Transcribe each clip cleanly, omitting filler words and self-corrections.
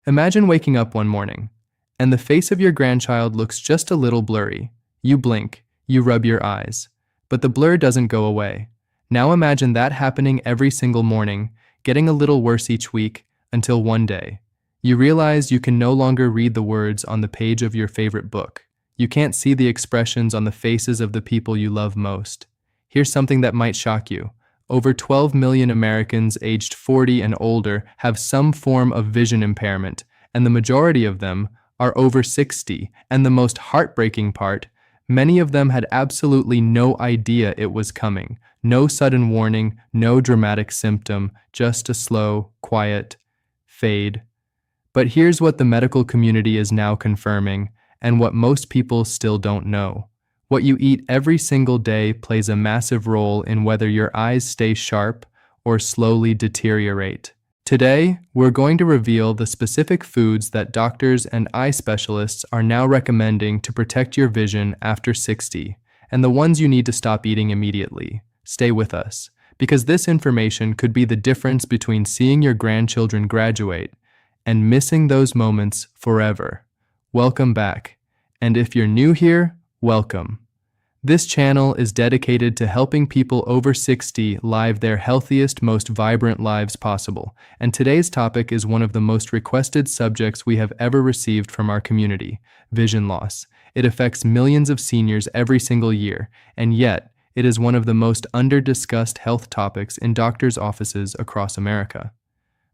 Imagine waking up one morning, and the face of your grandchild looks just a little blurry. You blink, you rub your eyes, but the blur doesn't go away. Now imagine that happening every single morning, getting a little worse each week, until one day, you realize you can no longer read the words on the page of your favorite book. You can't see the expressions on the faces of the people you love most. Here's something that might shock you. Over 12 million Americans aged 40 and older have some form of vision impairment, and the majority of them are over 60. And the most heartbreaking part, many of them had absolutely no idea it was coming. No sudden warning, no dramatic symptom, just a slow, quiet fade. But here's what the medical community is now confirming, and what most people still don't know. What you eat every single day plays a massive role in whether your eyes stay sharp or slowly deteriorate. Today, we're going to reveal the specific foods that doctors and eye specialists are now recommending to protect your vision after 60, and the ones you need to stop eating immediately. Stay with us, because this information could be the difference between seeing your grandchildren graduate and missing those moments forever. Welcome back, and if you're new here, welcome. This channel is dedicated to helping people over 60 live their healthiest, most vibrant lives possible, and today's topic is one of the most requested subjects we have ever received from our community: vision loss. It affects millions of seniors every single year, and yet it is one of the most under-discussed health topics in doctors' offices across America.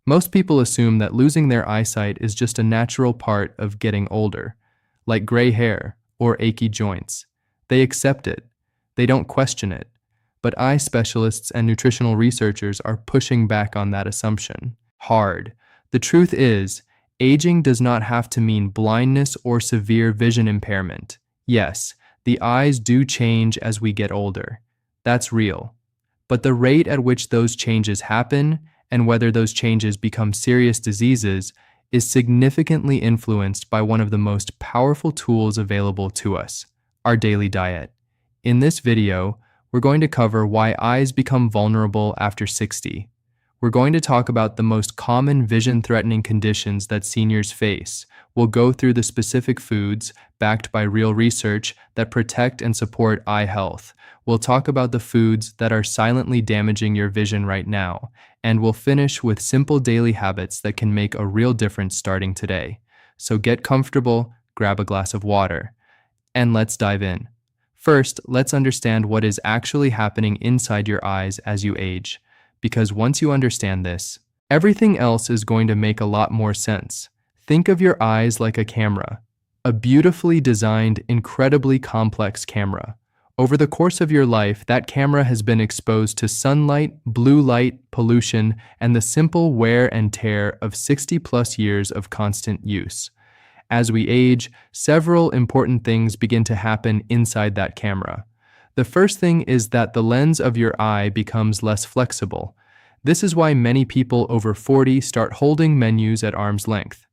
Most people assume that losing their eyesight is just a natural part of getting older, like gray hair or achy joints. They accept it. They don't question it. But eye specialists and nutritional researchers are pushing back on that assumption hard. The truth is, aging does not have to mean blindness or severe vision impairment. Yes, the eyes do change as we get older. That's real. But the rate at which those changes happen and whether those changes become serious diseases is significantly influenced by one of the most powerful tools available to us: our daily diet. In this video, we're going to cover why eyes become vulnerable after 60. We're going to talk about the most common vision-threatening conditions that seniors face. We'll go through the specific foods, backed by real research, that protect and support eye health. We'll talk about the foods that are silently damaging your vision right now. And we'll finish with simple daily habits that can make a real difference starting today. So get comfortable, grab a glass of water, and let's dive in. First, let's understand what is actually happening inside your eyes as you age. Because once you understand this, everything else is going to make a lot more sense. Think of your eyes like a camera, a beautifully designed, incredibly complex camera. Over the course of your life, that camera has been exposed to sunlight, blue light, pollution, and the simple wear and tear of 60+ years of constant use. As we age, several important things begin to happen inside that camera. The first thing is that the lens of your eye becomes less flexible. This is why many people over 40 start holding menus at arm's length.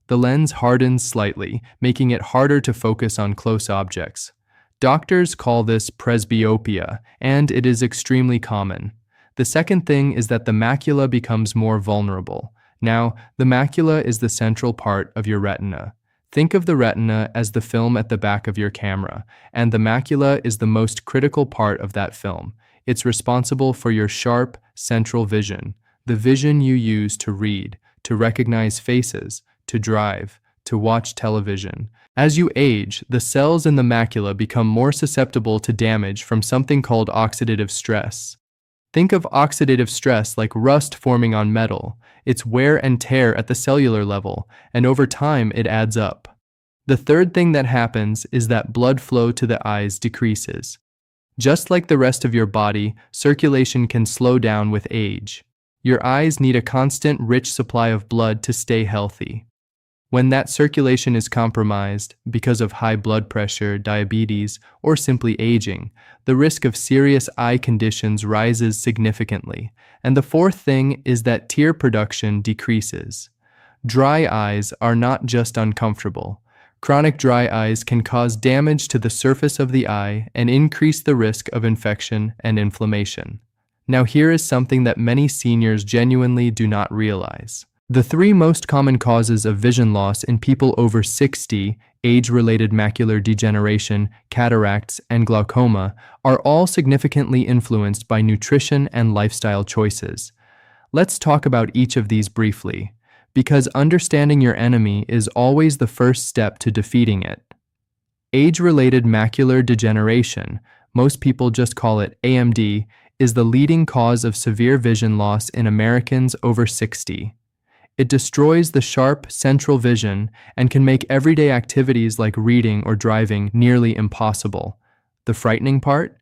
The lens hardens slightly, making it harder to focus on close objects. Doctors call this presbyopia, and it is extremely common. The second thing is that the macula becomes more vulnerable. Now, the macula is the central part of your retina. Think of the retina as the film at the back of your camera, and the macula is the most critical part of that film. It's responsible for your sharp, central vision, the vision you use to read, to recognize faces, to drive, to watch television. As you age, the cells in the macula become more susceptible to damage from something called oxidative stress. Think of oxidative stress like rust forming on metal. It's wear and tear at the cellular level, and over time it adds up. The third thing that happens is that blood flow to the eyes decreases. Just like the rest of your body, circulation can slow down with age. Your eyes need a constant, rich supply of blood to stay healthy. When that circulation is compromised because of high blood pressure, diabetes, or simply aging, the risk of serious eye conditions rises significantly. And the fourth thing is that tear production decreases. Dry eyes are not just uncomfortable. Chronic dry eyes can cause damage to the surface of the eye and increase the risk of infection and inflammation. Now here is something that many seniors genuinely do not realize. The three most common causes of vision loss in people over 60, age-related macular degeneration, cataracts, and glaucoma, are all significantly influenced by nutrition and lifestyle choices. Let's talk about each of these briefly, because understanding your enemy is always the first step to defeating it. Age-related macular degeneration, most people just call it AMD, is the leading cause of severe vision loss in Americans over 60. It destroys the sharp, central vision and can make everyday activities like reading or driving nearly impossible. The frightening part?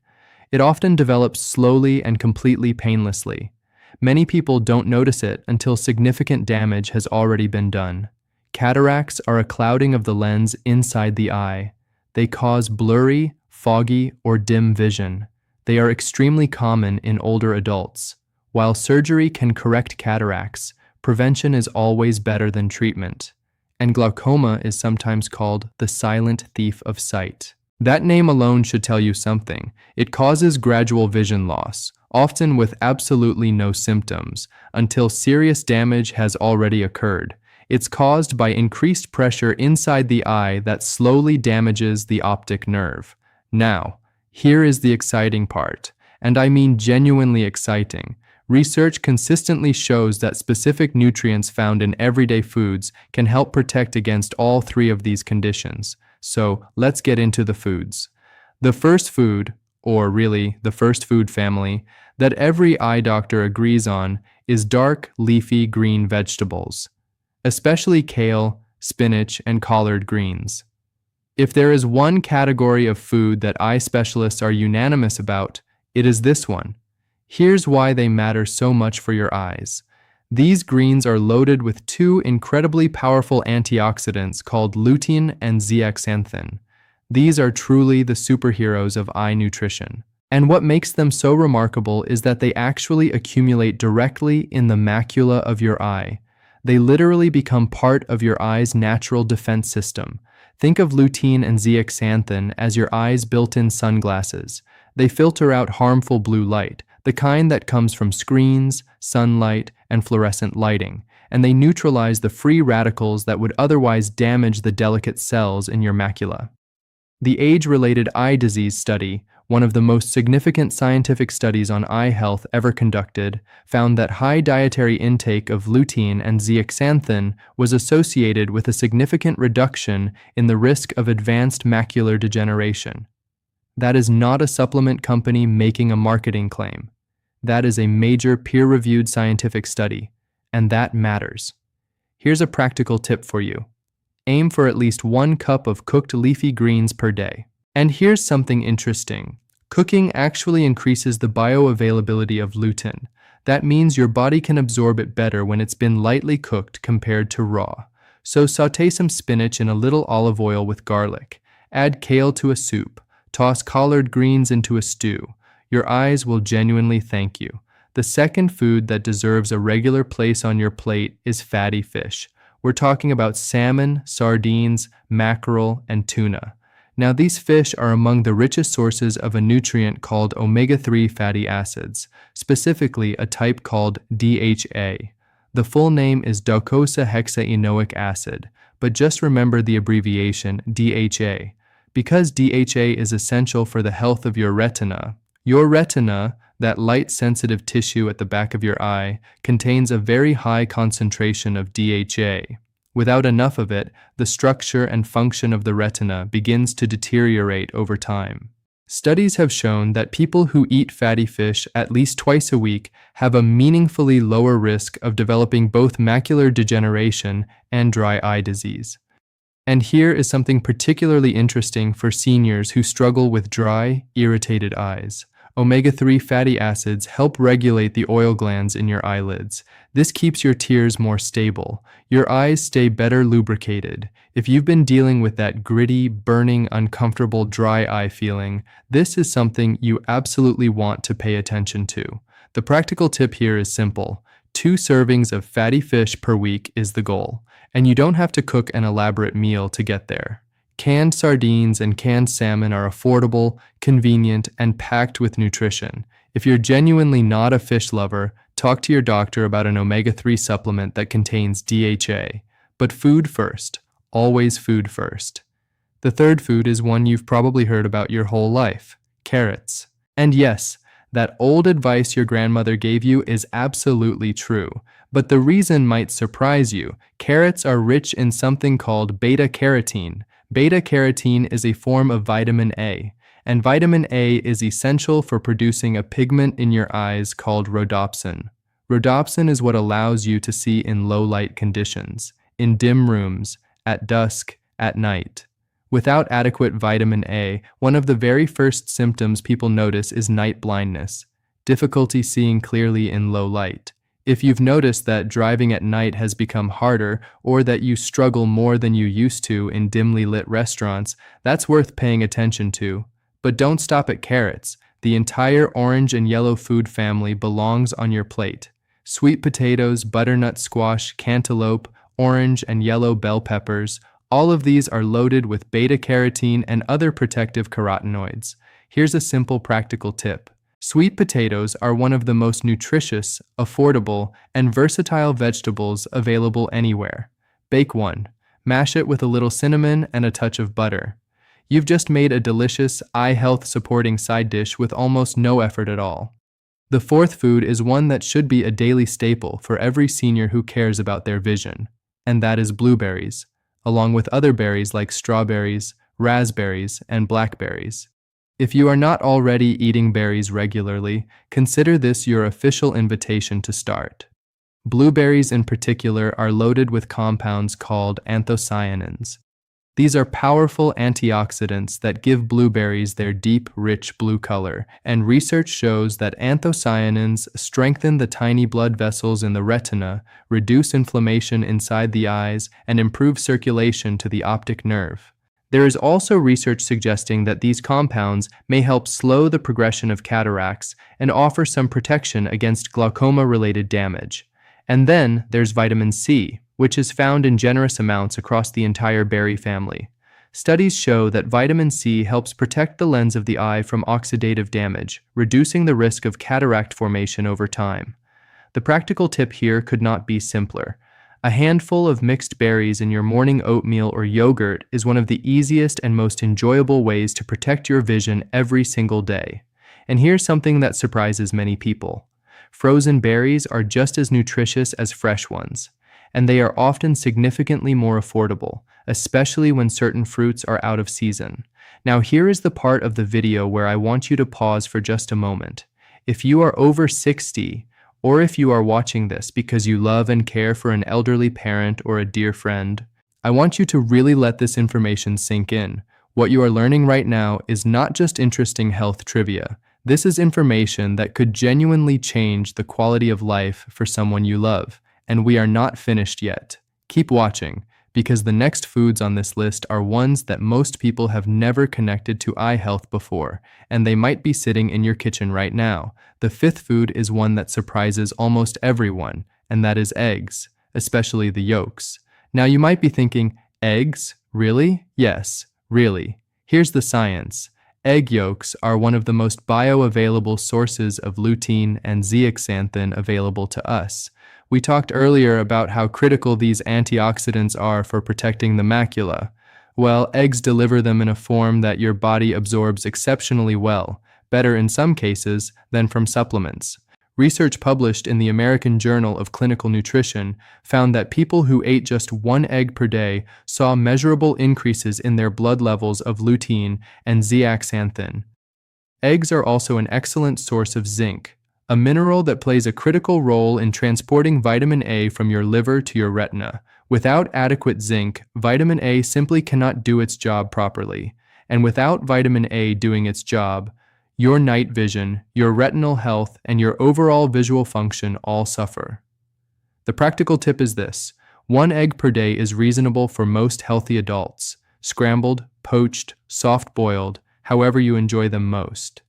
It often develops slowly and completely painlessly. Many people don't notice it until significant damage has already been done. Cataracts are a clouding of the lens inside the eye. They cause blurry, foggy, or dim vision. They are extremely common in older adults. While surgery can correct cataracts, prevention is always better than treatment. And glaucoma is sometimes called the silent thief of sight. That name alone should tell you something. It causes gradual vision loss, often with absolutely no symptoms, until serious damage has already occurred. It's caused by increased pressure inside the eye that slowly damages the optic nerve. Now, here is the exciting part, and I mean genuinely exciting. Research consistently shows that specific nutrients found in everyday foods can help protect against all three of these conditions. So, let's get into the foods. The first food, or really the first food family, that every eye doctor agrees on is dark, leafy green vegetables, especially kale, spinach, and collard greens. If there is one category of food that eye specialists are unanimous about, it is this one. Here's why they matter so much for your eyes. These greens are loaded with two incredibly powerful antioxidants called lutein and zeaxanthin. These are truly the superheroes of eye nutrition. And what makes them so remarkable is that they actually accumulate directly in the macula of your eye. They literally become part of your eye's natural defense system. Think of lutein and zeaxanthin as your eye's built-in sunglasses. They filter out harmful blue light, the kind that comes from screens, sunlight, and fluorescent lighting, and they neutralize the free radicals that would otherwise damage the delicate cells in your macula. The Age-Related Eye Disease Study, one of the most significant scientific studies on eye health ever conducted, found that high dietary intake of lutein and zeaxanthin was associated with a significant reduction in the risk of advanced macular degeneration. That is not a supplement company making a marketing claim. That is a major peer-reviewed scientific study, and that matters. Here's a practical tip for you. Aim for at least 1 cup of cooked leafy greens per day. And here's something interesting. Cooking actually increases the bioavailability of lutein. That means your body can absorb it better when it's been lightly cooked compared to raw. So saute some spinach in a little olive oil with garlic. Add kale to a soup. Toss collard greens into a stew. Your eyes will genuinely thank you. The second food that deserves a regular place on your plate is fatty fish. We're talking about salmon, sardines, mackerel, and tuna. Now, these fish are among the richest sources of a nutrient called omega-3 fatty acids, specifically a type called DHA. The full name is docosahexaenoic acid, but just remember the abbreviation DHA. Because DHA is essential for the health of your retina, that light-sensitive tissue at the back of your eye, contains a very high concentration of DHA. Without enough of it, the structure and function of the retina begins to deteriorate over time. Studies have shown that people who eat fatty fish at least twice a week have a meaningfully lower risk of developing both macular degeneration and dry eye disease. And here is something particularly interesting for seniors who struggle with dry, irritated eyes. Omega-3 fatty acids help regulate the oil glands in your eyelids. This keeps your tears more stable. Your eyes stay better lubricated. If you've been dealing with that gritty, burning, uncomfortable dry eye feeling, this is something you absolutely want to pay attention to. The practical tip here is simple. 2 servings of fatty fish per week is the goal, and you don't have to cook an elaborate meal to get there. Canned sardines and canned salmon are affordable, convenient, and packed with nutrition. If you're genuinely not a fish lover, talk to your doctor about an omega-3 supplement that contains DHA. But food first. Always food first. The third food is one you've probably heard about your whole life: carrots. And yes, that old advice your grandmother gave you is absolutely true. But the reason might surprise you. Carrots are rich in something called beta-carotene. Beta-carotene is a form of vitamin A, and vitamin A is essential for producing a pigment in your eyes called rhodopsin. Rhodopsin is what allows you to see in low-light conditions, in dim rooms, at dusk, at night. Without adequate vitamin A, one of the very first symptoms people notice is night blindness, difficulty seeing clearly in low light. If you've noticed that driving at night has become harder, or that you struggle more than you used to in dimly lit restaurants, that's worth paying attention to. But don't stop at carrots. The entire orange and yellow food family belongs on your plate. Sweet potatoes, butternut squash, cantaloupe, orange and yellow bell peppers, all of these are loaded with beta-carotene and other protective carotenoids. Here's a simple practical tip. Sweet potatoes are one of the most nutritious, affordable, and versatile vegetables available anywhere. Bake one. Mash it with a little cinnamon and a touch of butter. You've just made a delicious, eye health supporting side dish with almost no effort at all. The fourth food is one that should be a daily staple for every senior who cares about their vision, and that is blueberries, along with other berries like strawberries, raspberries, and blackberries. If you are not already eating berries regularly, consider this your official invitation to start. Blueberries in particular are loaded with compounds called anthocyanins. These are powerful antioxidants that give blueberries their deep, rich blue color, and research shows that anthocyanins strengthen the tiny blood vessels in the retina, reduce inflammation inside the eyes, and improve circulation to the optic nerve. There is also research suggesting that these compounds may help slow the progression of cataracts and offer some protection against glaucoma-related damage. And then there's vitamin C, which is found in generous amounts across the entire berry family. Studies show that vitamin C helps protect the lens of the eye from oxidative damage, reducing the risk of cataract formation over time. The practical tip here could not be simpler. A handful of mixed berries in your morning oatmeal or yogurt is one of the easiest and most enjoyable ways to protect your vision every single day. And here's something that surprises many people. Frozen berries are just as nutritious as fresh ones, and they are often significantly more affordable, especially when certain fruits are out of season. Now here is the part of the video where I want you to pause for just a moment. If you are over 60, or if you are watching this because you love and care for an elderly parent or a dear friend, I want you to really let this information sink in. What you are learning right now is not just interesting health trivia. This is information that could genuinely change the quality of life for someone you love. And we are not finished yet. Keep watching, because the next foods on this list are ones that most people have never connected to eye health before, and they might be sitting in your kitchen right now. The fifth food is one that surprises almost everyone, and that is eggs, especially the yolks. Now you might be thinking, eggs? Really? Yes, really. Here's the science. Egg yolks are one of the most bioavailable sources of lutein and zeaxanthin available to us. We talked earlier about how critical these antioxidants are for protecting the macula. Well, eggs deliver them in a form that your body absorbs exceptionally well, better in some cases than from supplements. Research published in the American Journal of Clinical Nutrition found that people who ate just one egg per day saw measurable increases in their blood levels of lutein and zeaxanthin. Eggs are also an excellent source of zinc, a mineral that plays a critical role in transporting vitamin A from your liver to your retina. Without adequate zinc, vitamin A simply cannot do its job properly. And without vitamin A doing its job, your night vision, your retinal health, and your overall visual function all suffer. The practical tip is this: one egg per day is reasonable for most healthy adults. Scrambled, poached, soft-boiled, however you enjoy them most.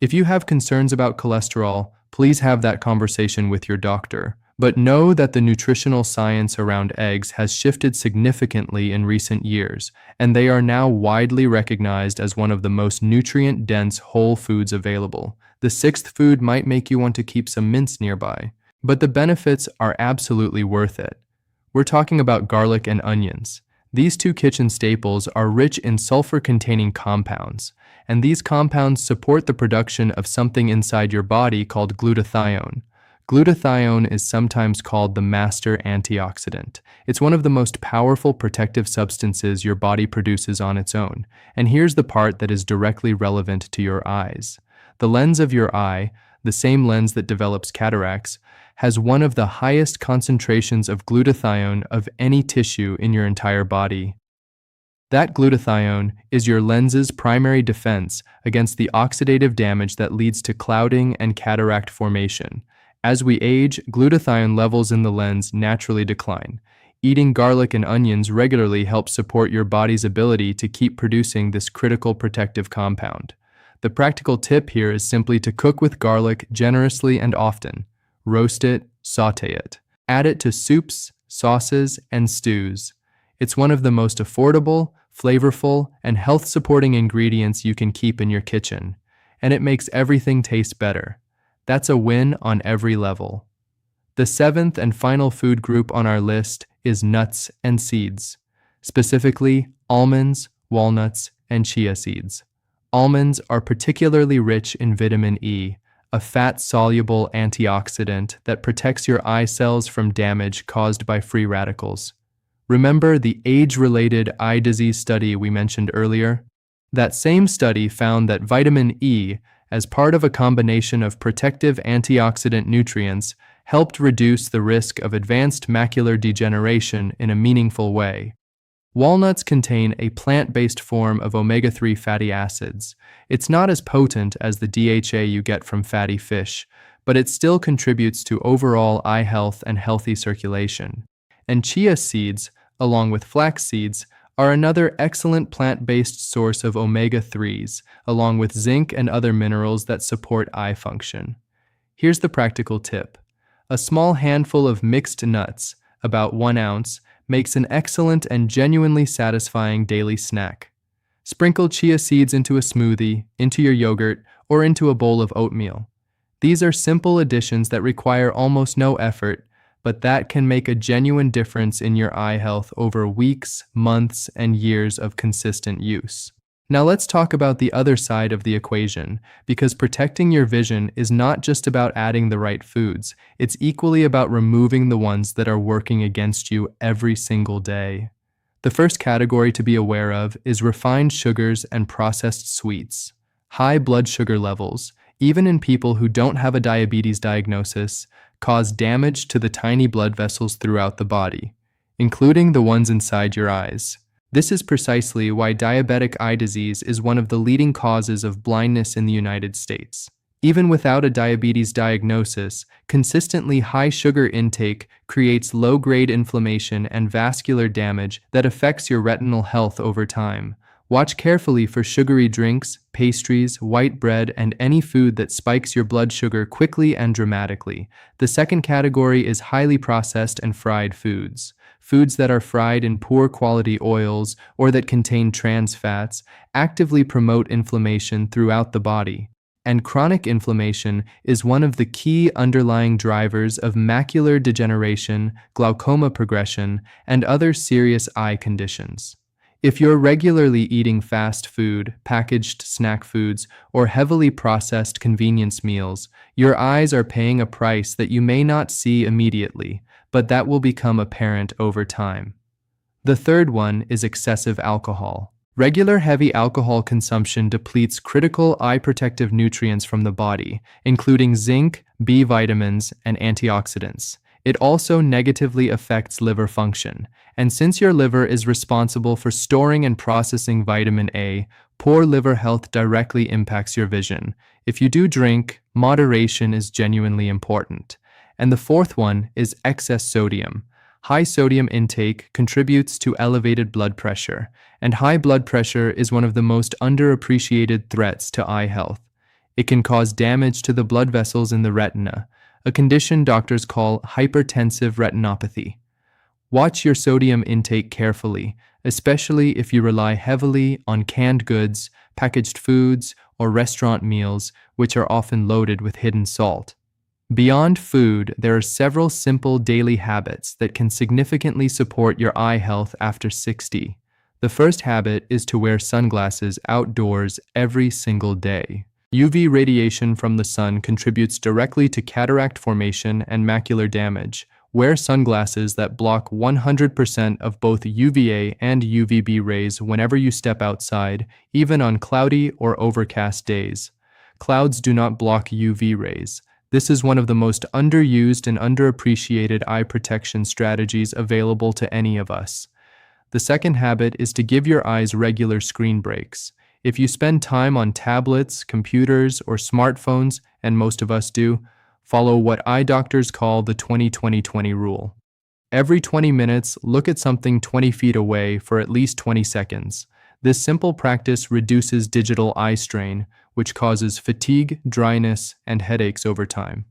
If you have concerns about cholesterol, please have that conversation with your doctor. But know that the nutritional science around eggs has shifted significantly in recent years, and they are now widely recognized as one of the most nutrient-dense whole foods available. The sixth food might make you want to keep some mince nearby. But the benefits are absolutely worth it. We're talking about garlic and onions. These two kitchen staples are rich in sulfur-containing compounds, and these compounds support the production of something inside your body called glutathione. Glutathione is sometimes called the master antioxidant. It's one of the most powerful protective substances your body produces on its own. And here's the part that is directly relevant to your eyes. The lens of your eye, the same lens that develops cataracts, has one of the highest concentrations of glutathione of any tissue in your entire body. That glutathione is your lens's primary defense against the oxidative damage that leads to clouding and cataract formation. As we age, glutathione levels in the lens naturally decline. Eating garlic and onions regularly helps support your body's ability to keep producing this critical protective compound. The practical tip here is simply to cook with garlic generously and often. Roast it, saute it. Add it to soups, sauces, and stews. It's one of the most affordable, flavorful, and health-supporting ingredients you can keep in your kitchen, and it makes everything taste better. That's a win on every level. The seventh and final food group on our list is nuts and seeds, specifically almonds, walnuts, and chia seeds. Almonds are particularly rich in vitamin E, a fat-soluble antioxidant that protects your eye cells from damage caused by free radicals. Remember the age-related eye disease study we mentioned earlier? That same study found that vitamin E, as part of a combination of protective antioxidant nutrients, helped reduce the risk of advanced macular degeneration in a meaningful way. Walnuts contain a plant-based form of omega-3 fatty acids. It's not as potent as the DHA you get from fatty fish, but it still contributes to overall eye health and healthy circulation. And chia seeds, along with flax seeds, are another excellent plant-based source of omega-3s, along with zinc and other minerals that support eye function. Here's the practical tip. A small handful of mixed nuts, about 1 ounce, makes an excellent and genuinely satisfying daily snack. Sprinkle chia seeds into a smoothie, into your yogurt, or into a bowl of oatmeal. These are simple additions that require almost no effort, but that can make a genuine difference in your eye health over weeks, months, and years of consistent use. Now let's talk about the other side of the equation, because protecting your vision is not just about adding the right foods, it's equally about removing the ones that are working against you every single day. The first category to be aware of is refined sugars and processed sweets. High blood sugar levels, even in people who don't have a diabetes diagnosis, cause damage to the tiny blood vessels throughout the body, including the ones inside your eyes. This is precisely why diabetic eye disease is one of the leading causes of blindness in the United States. Even without a diabetes diagnosis, consistently high sugar intake creates low-grade inflammation and vascular damage that affects your retinal health over time. Watch carefully for sugary drinks, pastries, white bread, and any food that spikes your blood sugar quickly and dramatically. The second category is highly processed and fried foods. Foods that are fried in poor quality oils or that contain trans fats actively promote inflammation throughout the body. And chronic inflammation is one of the key underlying drivers of macular degeneration, glaucoma progression, and other serious eye conditions. If you're regularly eating fast food, packaged snack foods, or heavily processed convenience meals, your eyes are paying a price that you may not see immediately, but that will become apparent over time. The third one is excessive alcohol. Regular heavy alcohol consumption depletes critical eye protective nutrients from the body, including zinc, B vitamins, and antioxidants. It also negatively affects liver function, and since your liver is responsible for storing and processing vitamin A, poor liver health directly impacts your vision. If you do drink, moderation is genuinely important. And the fourth one is excess sodium. High sodium intake contributes to elevated blood pressure, and high blood pressure is one of the most underappreciated threats to eye health. It can cause damage to the blood vessels in the retina, a condition doctors call hypertensive retinopathy. Watch your sodium intake carefully, especially if you rely heavily on canned goods, packaged foods, or restaurant meals, which are often loaded with hidden salt. Beyond food, there are several simple daily habits that can significantly support your eye health after 60. The first habit is to wear sunglasses outdoors every single day. UV radiation from the sun contributes directly to cataract formation and macular damage. Wear sunglasses that block 100% of both UVA and UVB rays whenever you step outside, even on cloudy or overcast days. Clouds do not block UV rays. This is one of the most underused and underappreciated eye protection strategies available to any of us. The second habit is to give your eyes regular screen breaks. If you spend time on tablets, computers, or smartphones, and most of us do, follow what eye doctors call the 20-20-20 rule. Every 20 minutes, look at something 20 feet away for at least 20 seconds. This simple practice reduces digital eye strain, which causes fatigue, dryness, and headaches over time.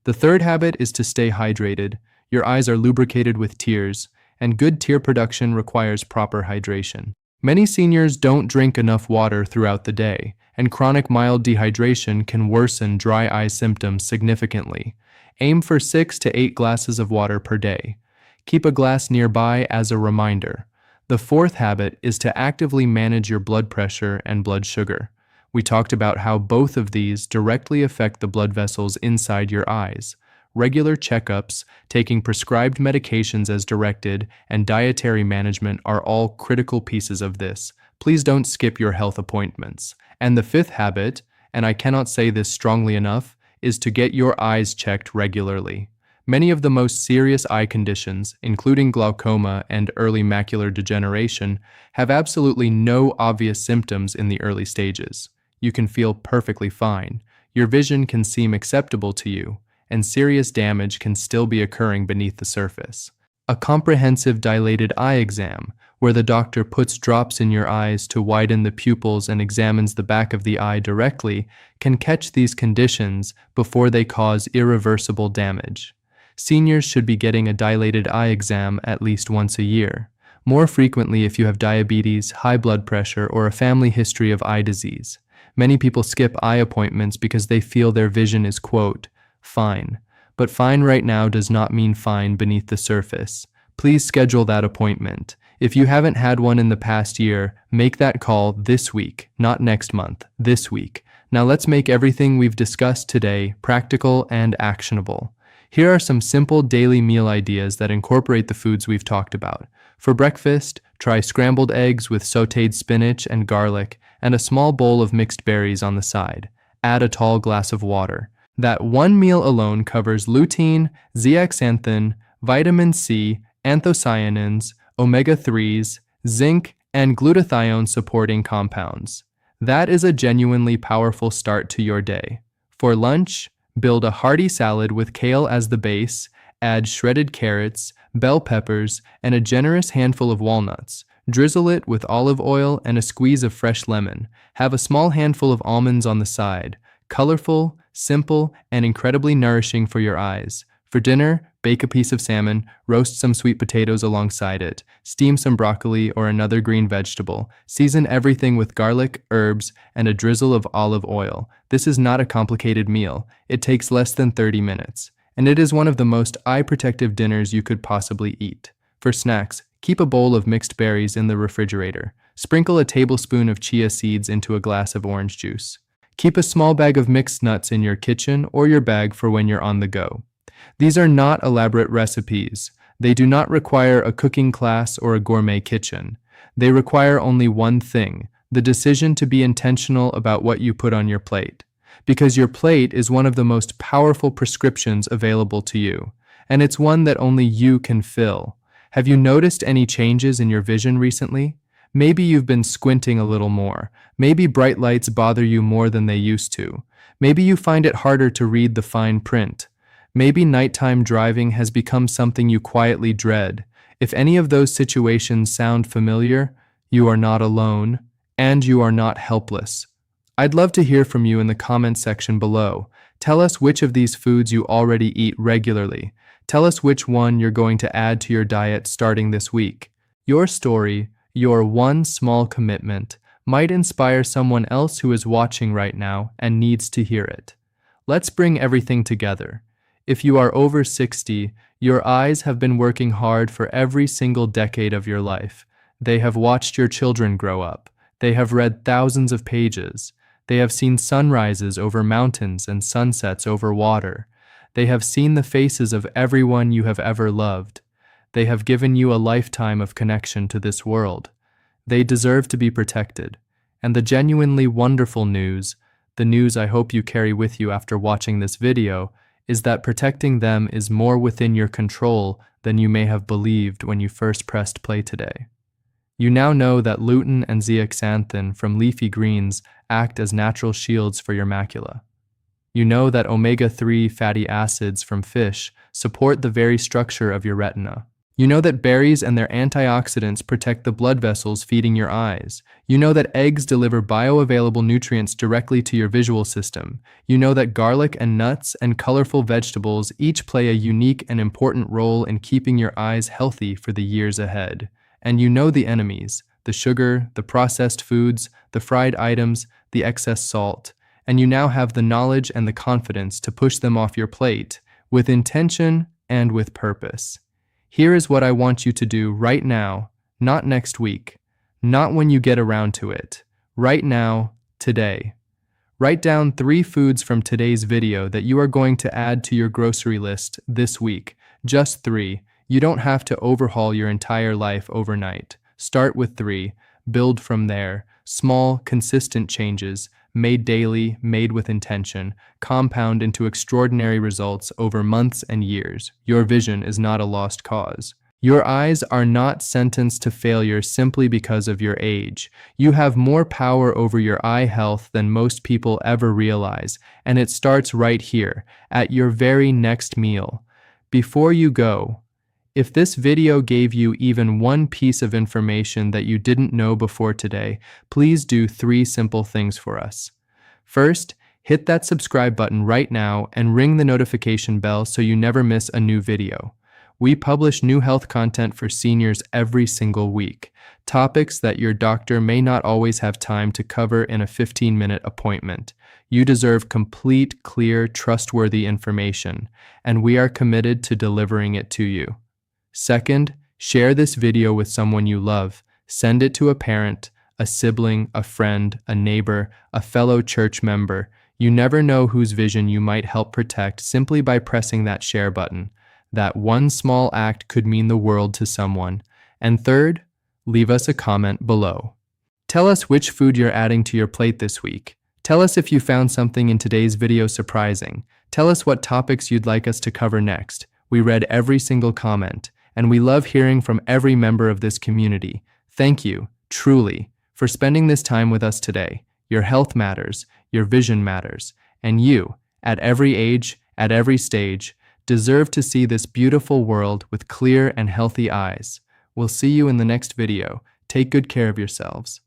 The third habit is to stay hydrated. Your eyes are lubricated with tears, and good tear production requires proper hydration. Many seniors don't drink enough water throughout the day, and chronic mild dehydration can worsen dry eye symptoms significantly. Aim for 6 to 8 glasses of water per day. Keep a glass nearby as a reminder. The fourth habit is to actively manage your blood pressure and blood sugar. We talked about how both of these directly affect the blood vessels inside your eyes. Regular checkups, taking prescribed medications as directed, and dietary management are all critical pieces of this. Please don't skip your health appointments. And the fifth habit, and I cannot say this strongly enough, is to get your eyes checked regularly. Many of the most serious eye conditions, including glaucoma and early macular degeneration, have absolutely no obvious symptoms in the early stages. You can feel perfectly fine. Your vision can seem acceptable to you, and serious damage can still be occurring beneath the surface. A comprehensive dilated eye exam, where the doctor puts drops in your eyes to widen the pupils and examines the back of the eye directly, can catch these conditions before they cause irreversible damage. Seniors should be getting a dilated eye exam at least once a year, more frequently if you have diabetes, high blood pressure, or a family history of eye disease. Many people skip eye appointments because they feel their vision is, quote, fine. But fine right now does not mean fine beneath the surface. Please schedule that appointment. If you haven't had one in the past year, make that call this week, not next month, this week. Now let's make everything we've discussed today practical and actionable. Here are some simple daily meal ideas that incorporate the foods we've talked about. For breakfast, try scrambled eggs with sautéed spinach and garlic and a small bowl of mixed berries on the side. Add a tall glass of water. That one meal alone covers lutein, zeaxanthin, vitamin C, anthocyanins, omega-3s, zinc, and glutathione-supporting compounds. That is a genuinely powerful start to your day. For lunch, build a hearty salad with kale as the base, add shredded carrots, bell peppers, and a generous handful of walnuts. Drizzle it with olive oil and a squeeze of fresh lemon. Have a small handful of almonds on the side. Colorful, simple, and incredibly nourishing for your eyes. For dinner, bake a piece of salmon, roast some sweet potatoes alongside it, steam some broccoli or another green vegetable, season everything with garlic, herbs, and a drizzle of olive oil. This is not a complicated meal. It takes less than 30 minutes, and it is one of the most eye-protective dinners you could possibly eat. For snacks, keep a bowl of mixed berries in the refrigerator. Sprinkle a tablespoon of chia seeds into a glass of orange juice. Keep a small bag of mixed nuts in your kitchen or your bag for when you're on the go. These are not elaborate recipes. They do not require a cooking class or a gourmet kitchen. They require only one thing, the decision to be intentional about what you put on your plate. Because your plate is one of the most powerful prescriptions available to you, and it's one that only you can fill. Have you noticed any changes in your vision recently? Maybe you've been squinting a little more. Maybe bright lights bother you more than they used to. Maybe you find it harder to read the fine print. Maybe nighttime driving has become something you quietly dread. If any of those situations sound familiar, you are not alone, and you are not helpless. I'd love to hear from you in the comments section below. Tell us which of these foods you already eat regularly. Tell us which one you're going to add to your diet starting this week. Your story, your one small commitment, might inspire someone else who is watching right now and needs to hear it. Let's bring everything together. If you are over 60, your eyes have been working hard for every single decade of your life. They have watched your children grow up. They have read thousands of pages. They have seen sunrises over mountains and sunsets over water. They have seen the faces of everyone you have ever loved. They have given you a lifetime of connection to this world. They deserve to be protected. And the genuinely wonderful news, the news I hope you carry with you after watching this video, is that protecting them is more within your control than you may have believed when you first pressed play today. You now know that lutein and zeaxanthin from leafy greens act as natural shields for your macula. You know that omega-3 fatty acids from fish support the very structure of your retina. You know that berries and their antioxidants protect the blood vessels feeding your eyes. You know that eggs deliver bioavailable nutrients directly to your visual system. You know that garlic and nuts and colorful vegetables each play a unique and important role in keeping your eyes healthy for the years ahead. And you know the enemies, the sugar, the processed foods, the fried items, the excess salt. And you now have the knowledge and the confidence to push them off your plate with intention and with purpose. Here is what I want you to do right now, not next week, not when you get around to it. Right now, today. Write down 3 foods from today's video that you are going to add to your grocery list this week. Just 3. You don't have to overhaul your entire life overnight. Start with 3. Build from there. Small, consistent changes, made daily, made with intention, compound into extraordinary results over months and years. Your vision is not a lost cause. Your eyes are not sentenced to failure simply because of your age. You have more power over your eye health than most people ever realize, and it starts right here, at your very next meal. Before you go, if this video gave you even one piece of information that you didn't know before today, please do 3 simple things for us. First, hit that subscribe button right now and ring the notification bell so you never miss a new video. We publish new health content for seniors every single week, topics that your doctor may not always have time to cover in a 15-minute appointment. You deserve complete, clear, trustworthy information, and we are committed to delivering it to you. Second, share this video with someone you love. Send it to a parent, a sibling, a friend, a neighbor, a fellow church member. You never know whose vision you might help protect simply by pressing that share button. That one small act could mean the world to someone. And third, leave us a comment below. Tell us which food you're adding to your plate this week. Tell us if you found something in today's video surprising. Tell us what topics you'd like us to cover next. We read every single comment, and we love hearing from every member of this community. Thank you, truly, for spending this time with us today. Your health matters, your vision matters, and you, at every age, at every stage, deserve to see this beautiful world with clear and healthy eyes. We'll see you in the next video. Take good care of yourselves.